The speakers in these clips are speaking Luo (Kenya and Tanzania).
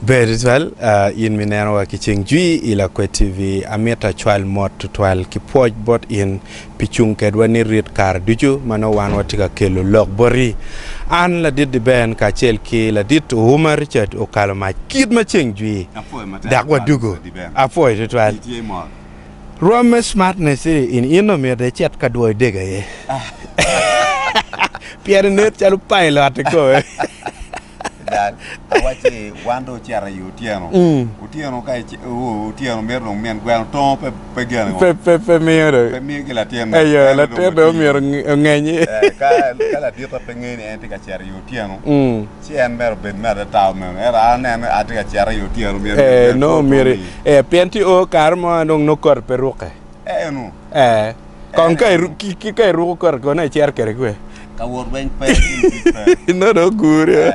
Bedo in minero wa kiching jui ila Lakwed TV amieta chwal mot tutwal kipoj bot in pichung kedwa ni rit kar duju mano wan watika kelo lok bori an la dit di ben ka chel ki la dit Uma Richard okalo ma kid ma ching jui dakwa dugo apoy tutwal Rome smartness in ino mir de chat ka duoy dega ye Pierre net chalu pilot ko Awache wando chiara Lutino. Lutino kai Lutino merlo men gwan ton pe gano. Pe mero. Pe migi la tienda. Ayo la tienda mero ngenyi. Kala dieta pe ngeni ente ka chiara Lutino. Si en mero ben mero taw men. Era anen atika chiara Lutino mero. No mero. Penti o karma no kor peruke. No. Kon kai ki kai ru kor ko na chiar kere kwe. Ka wor ben pe. No gure.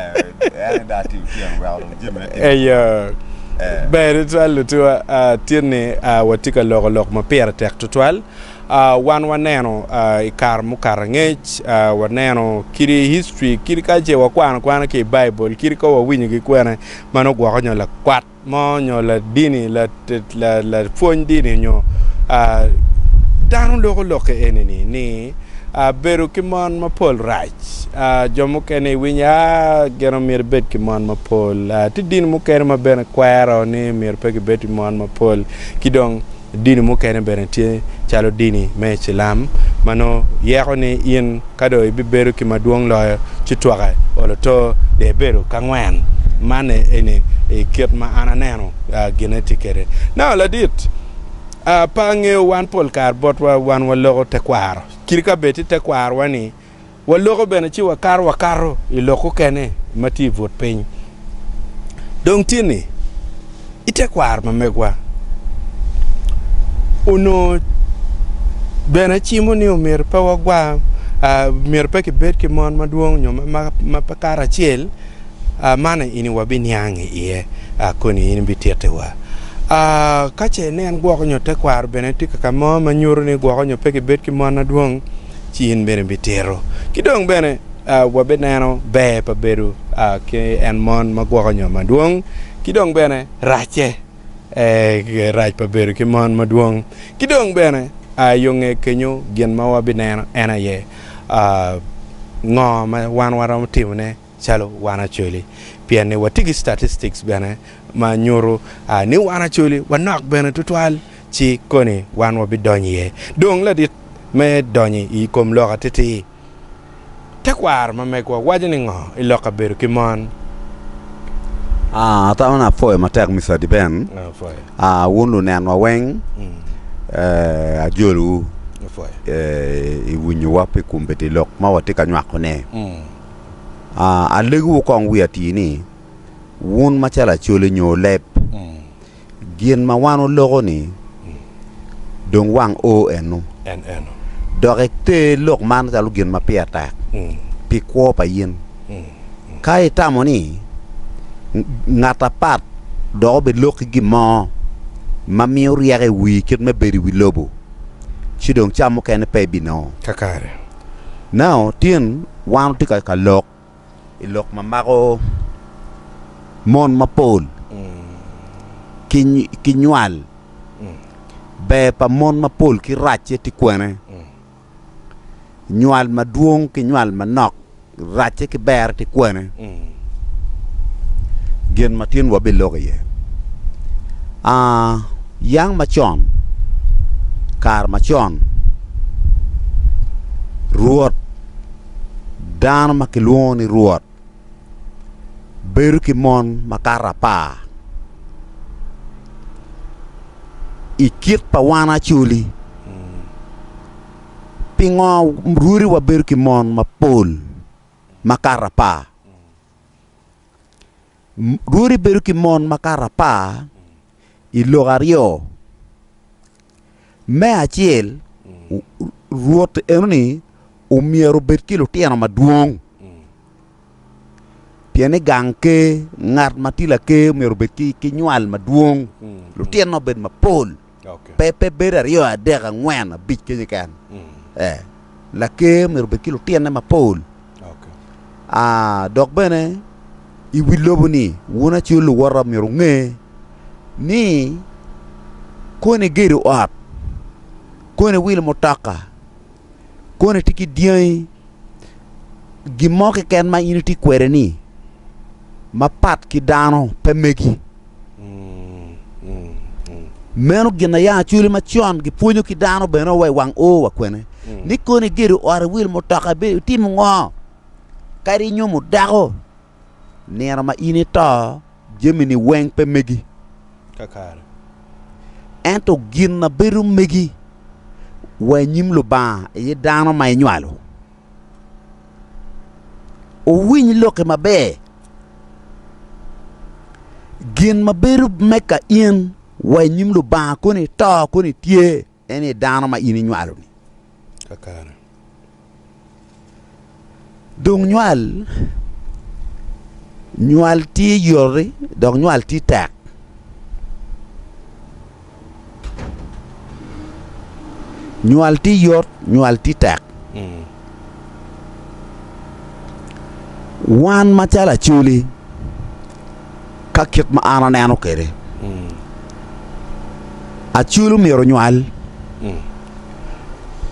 Bedo twal to tiene watika lok ma pera tek twal wan waneno ikar mukar ngech waneno kiri history kiri kaje wakwana ke Bible kiri ko wawinyi gi kwana mano gwa nyola kwat mo nyola dini la fon dini nyo danu lok eneni ni Bedo kimon Mapol rach jomo kene winya gero mir bet kimon Mapol ti din mu kene ma ben kwaro ni mir pe bet kimon Mapol kidong din mu kene ben ti chalo dini me chilam mano yero ni in kado bi Bedo ki maduong lo chitwaka olo to de Bedo kangwen mane ene e ket ma ananeno genetically now la dit pange wan pol kar bot wan walogo te kwaro kirika beti te kwar wani walogo bene chi wakaro iloko kene mati vot piny dong tini ite kwar mamegwa uno bene chimo ni umir pa wagwa mir pa ki bet ki mon maduong nyo ma pakara chiel mana ini wabini yangi iye koni ini bitete wa kache nen gwoko nyo te kwar bene tika kamo manyuru ni gwoko nyo peki bet ki mwana duong chin bene bitero kidong bene wabe neno be pa Bedo ke en mon ma gwoko nyo maduong kidong bene rache rach pa Bedo ki mon maduong kidong bene yonge kenyo gen ma wabe neno ena ye ngo ma wan waram timne chalo wan Acholi piane watigi statistics bene ma nyoro ni wan Acholi wanak bene tutwal chi koni wan wabi donye dong la dit me donye I kom loka titi tekwar ma mekwa wajini ngo iloka Bedo kimon ta ona foy matek misa di ben foy wonu nen wa weng ajolu foy I wunyu wapi kumbeti lok ma watika nywako ne alegu kong wiati ni wun machala chole nyo lep gien ma wano logo ni dong wang o eno direkte lok man chalu gien ma piata pi kwo pa yin kai tamoni ngata pat do be lok gi mo ma mi riare wi ket me beri wi lobo chidong chamo ken pe bino kakare now tien wano tika ka lok ilok mamako mon Mapol kinyual be pa mon Mapol ki rache ti kwene nyual maduong ki nyual manok rache ki ber ti kwene gen matin wabe loge ye yang machon kar machon ruot dan makiluoni ruot Bedo ki mon makara pa ikit pa wan Acholi pingo ruri wa Bedo ki mon Mapol makara pa ruri Bedo ki mon makara pa ilogario me achiel ruot enoni umiero bet ki Lutino maduong piene gang ke ngat matila ke umiero bet ki nyual maduong Lutino bet Mapol pepe beda rio adega ngwen bich ke kan la ke umiero bet ki Lutino Mapol dok bene I wilobo ni wuna chulu wara mirunge ni kone gero ap kone wil motaka kone tiki diai gimoke ken ma initi kwere ni mapat ki dano pemegi meno gina ya chuli ma chon gi punyo ki dano beno we wang o wa kwene ni kone gero ar wil motaka be tim ngo kari nyomu dago nera ma inita jemini weng pemegi kakara ento gina beru megi wa nyimlo ba ye dano ma nywalo o winy loke mabe gin maberu meka in wa nyimlo ba koni ta koni tie ene dano ma ini nywalo ni kakara dong nywal ti yori dong nywal ti tak nywal ti yor nywal ti tak wan machala chuli kakit ma ana neno kere a chulu miro nywal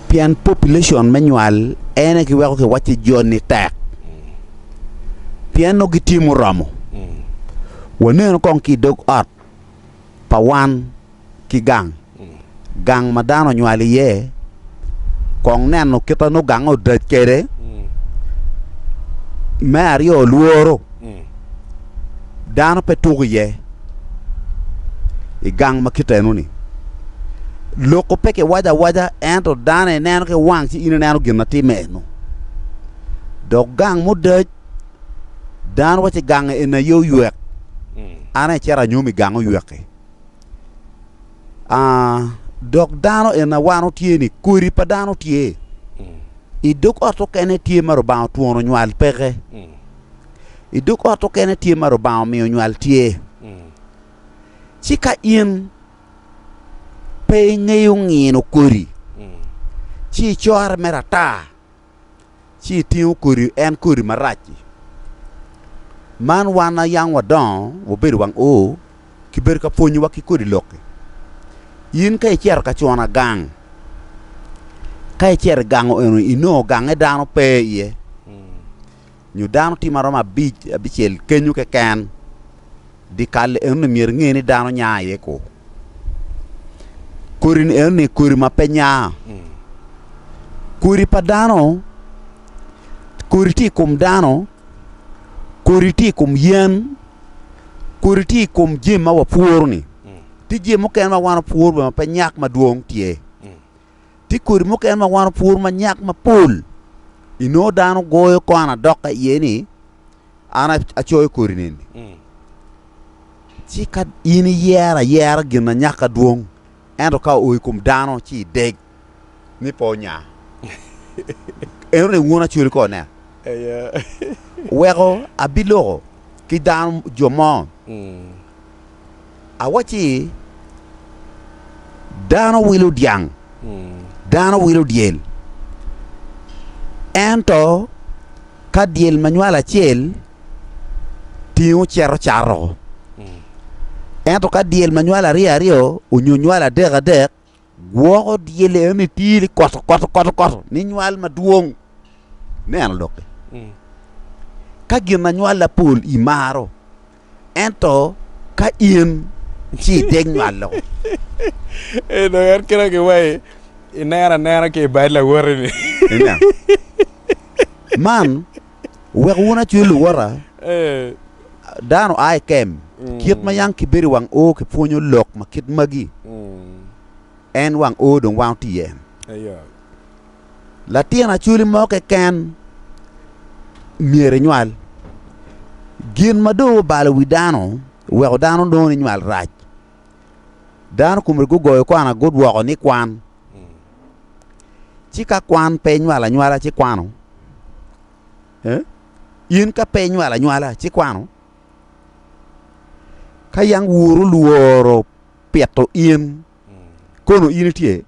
pian population ma nywal ene ki weko ke wachi joni tak pian no gitimu ramo waneno kong ki dog ot pa wan ki gang madano nywali ye kong neno kita no gang o dret kere Mario luoro dano petugu ye I gang makita eno ni loko peke waja ento dane neno ke wang si ino neno ginati meno dog gang mo dej dano wache gang ena yo yuek ane chera nyomi gang o yueke dog dano ena wano tie ni kuri pa dano tie I dok oto kene tie maro bao tuono nywal peke I dok oto kene tie maro bao miyo nywal tie chika in pe ngayo ngino kuri chi chor merata chi tiyo kuri en kuri marachi man wana yang wadon wabiri wang o kiberi ka ponyi waki kuri loke yin kay cher ka chona gang kay cher gang o ino gang e dano pe ye nyu dano ti maroma bichel kenyu ke kan di kal eno mier ngeni dano nyaaye ko kurin eno kuri ma penya kuri pa dano kuri ti kum dano kuri ti kum yen kuri ti kum jema wa puorni ti jemo ken ma wana puor ma penyak ma duong tie ti kuri mo ken ma wana puor ma nyak ma pul ino dano goyo ko ana dokka yeni ana achoy kuri nini chi kad ini yera gina nyaka duong endo ka oy kum dano chi deg ni ponya eno ne wona chuli ko ne wego abilo ki dano jomo awachi dano wilu diang dano wilu diel ento ka diel manuala chiel tiyo charo ento ka diel manuala rio unyunyuala dek guogo diel eni tili koto ni nyual maduong neno loke ka gina nyuala pul imaro ento ka in chi deg nyual lo no yar kira ke way nera ke baila worni man wuna chulu wara dano ai kem kit ma yang kibiri wang o ke punyo lok ma kit magi en wang o don wang tien latina chuli mo ke kan miere nyual gin mado bala widano wego dano don nyual raj dano kumre go goyo ko ana god wo ni kwan chika kwan pe nyuala chi kwano yin ka pe nyuala chi kwano ka yang wuru luoro pieto in kono in tie